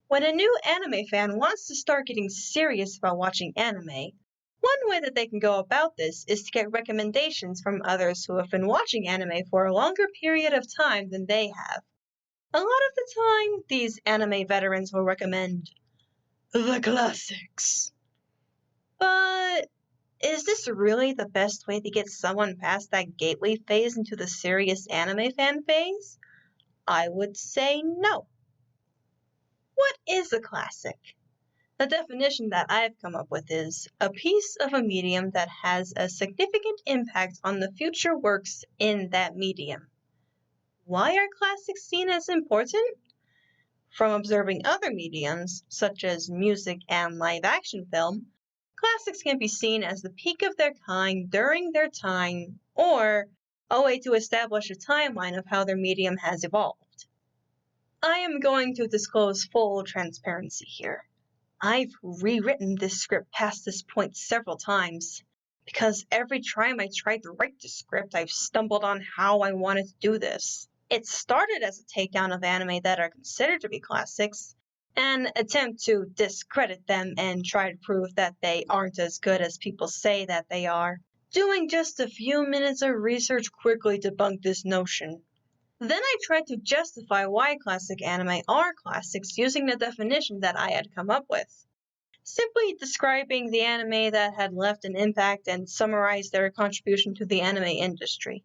When a new anime fan wants to start getting serious about watching anime, one way that they can go about this is to get recommendations from others who have been watching anime for a longer period of time than they have. A lot of the time, these anime veterans will recommend the classics. But is this really the best way to get someone past that gateway phase into the serious anime fan phase? I would say no. What is a classic? The definition that I've come up with is a piece of a medium that has a significant impact on the future works in that medium. Why are classics seen as important? From observing other mediums, such as music and live-action film, classics can be seen as the peak of their kind during their time, or a way to establish a timeline of how their medium has evolved. I am going to disclose full transparency here. I've rewritten this script past this point several times, because every time I tried to write the script, I've stumbled on how I wanted to do this. It started as a takedown of anime that are considered to be classics, an attempt to discredit them and try to prove that they aren't as good as people say that they are. Doing just a few minutes of research quickly debunked this notion. Then I tried to justify why classic anime are classics using the definition that I had come up with. Simply describing the anime that had left an impact and summarized their contribution to the anime industry.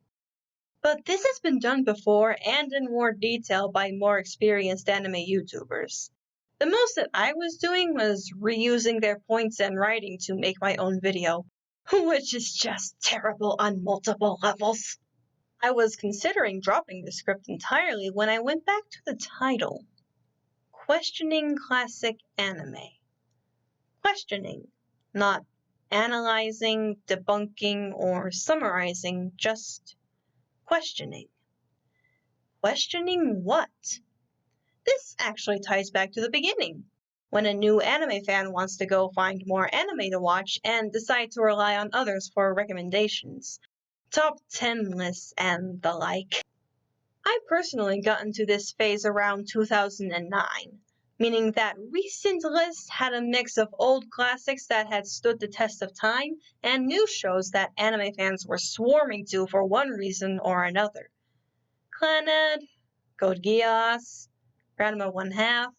But this has been done before and in more detail by more experienced anime YouTubers. The most that I was doing was reusing their points and writing to make my own video, which is just terrible on multiple levels. I was considering dropping the script entirely when I went back to the title. Questioning Classic Anime. Questioning, not analyzing, debunking, or summarizing, just questioning. Questioning what? This actually ties back to the beginning, when a new anime fan wants to go find more anime to watch and decide to rely on others for recommendations. Top 10 lists and the like. I personally got into this phase around 2009, meaning that recent lists had a mix of old classics that had stood the test of time and new shows that anime fans were swarming to for one reason or another. Clannad, Code Geass, Ranma 1/2,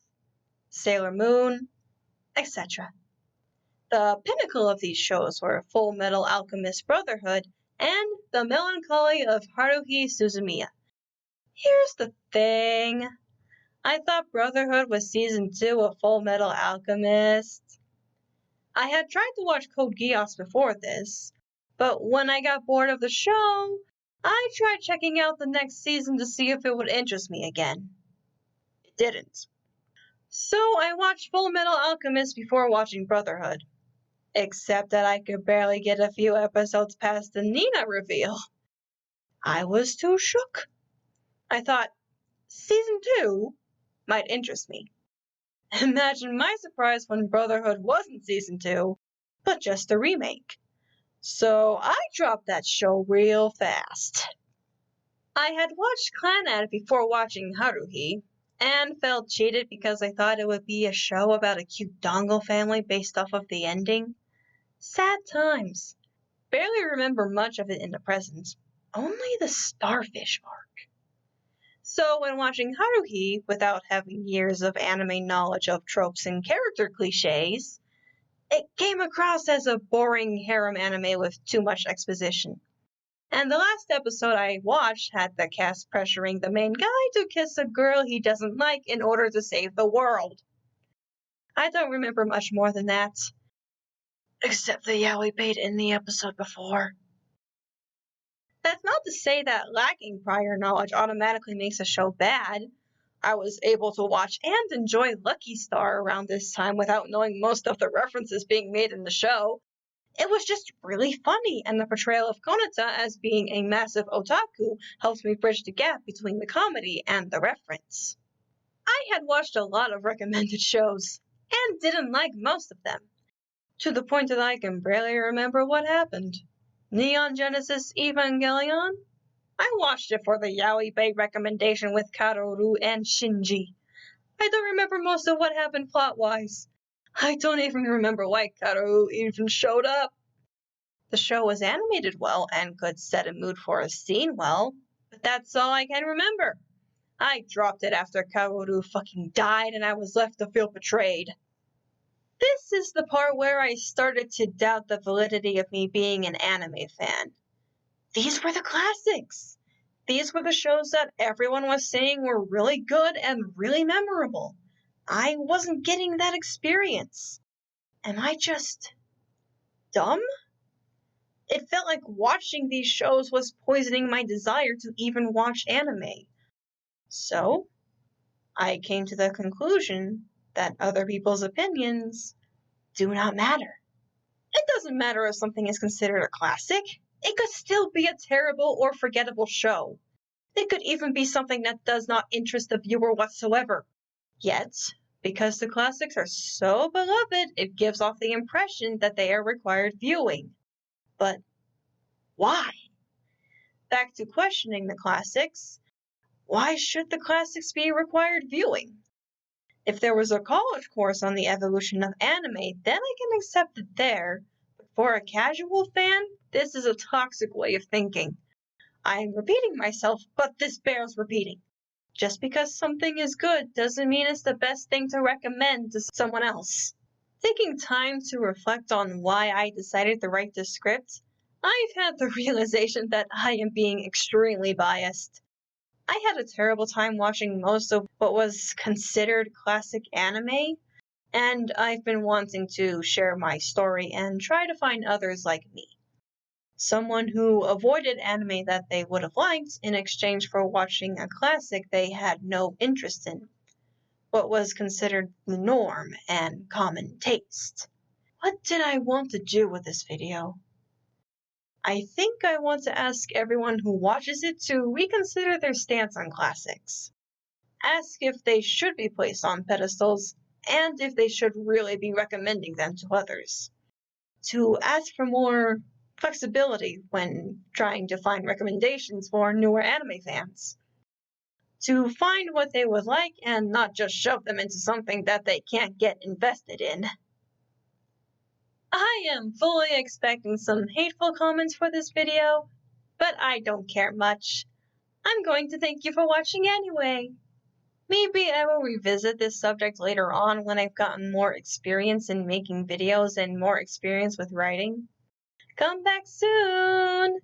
Sailor Moon, etc. The pinnacle of these shows were Full Metal Alchemist Brotherhood and The Melancholy of Haruhi Suzumiya. Here's the thing. I thought Brotherhood was season 2 of Full Metal Alchemist. I had tried to watch Code Geass before this, but when I got bored of the show, I tried checking out the next season to see if it would interest me again. It didn't. So I watched Full Metal Alchemist before watching Brotherhood. Except that I could barely get a few episodes past the Nina reveal. I was too shook. I thought, season 2 might interest me. Imagine my surprise when Brotherhood wasn't season 2, but just a remake. So I dropped that show real fast. I had watched Clannad before watching Haruhi, and felt cheated because I thought it would be a show about a cute dongle family based off of the ending. Sad times. Barely remember much of it in the present. Only the starfish arc. So when watching Haruhi, without having years of anime knowledge of tropes and character cliches, it came across as a boring harem anime with too much exposition. And the last episode I watched had the cast pressuring the main guy to kiss a girl he doesn't like in order to save the world. I don't remember much more than that. Except the yaoi bait in the episode before. That's not to say that lacking prior knowledge automatically makes a show bad. I was able to watch and enjoy Lucky Star around this time without knowing most of the references being made in the show. It was just really funny, and the portrayal of Konata as being a massive otaku helped me bridge the gap between the comedy and the reference. I had watched a lot of recommended shows, and didn't like most of them. To the point that I can barely remember what happened. Neon Genesis Evangelion? I watched it for the yaoi bait recommendation with Karoru and Shinji. I don't remember most of what happened plot-wise. I don't even remember why Kaoru even showed up. The show was animated well and could set a mood for a scene well, but that's all I can remember. I dropped it after Kaoru fucking died and I was left to feel betrayed. This is the part where I started to doubt the validity of me being an anime fan. These were the classics. These were the shows that everyone was saying were really good and really memorable. I wasn't getting that experience. Am I just dumb? It felt like watching these shows was poisoning my desire to even watch anime. So, I came to the conclusion that other people's opinions do not matter. It doesn't matter if something is considered a classic. It could still be a terrible or forgettable show. It could even be something that does not interest the viewer whatsoever. Yet, because the classics are so beloved, it gives off the impression that they are required viewing. But why? Back to questioning the classics. Why should the classics be required viewing? If there was a college course on the evolution of anime, then I can accept it there. But for a casual fan, this is a toxic way of thinking. I am repeating myself, but this bears repeating. Just because something is good doesn't mean it's the best thing to recommend to someone else. Taking time to reflect on why I decided to write this script, I've had the realization that I am being extremely biased. I had a terrible time watching most of what was considered classic anime, and I've been wanting to share my story and try to find others like me. Someone who avoided anime that they would have liked in exchange for watching a classic they had no interest in. What was considered the norm and common taste. What did I want to do with this video? I think I want to ask everyone who watches it to reconsider their stance on classics. Ask if they should be placed on pedestals, and if they should really be recommending them to others. To ask for more flexibility when trying to find recommendations for newer anime fans. To find what they would like and not just shove them into something that they can't get invested in. I am fully expecting some hateful comments for this video, but I don't care much. I'm going to thank you for watching anyway. Maybe I will revisit this subject later on when I've gotten more experience in making videos and more experience with writing. Come back soon!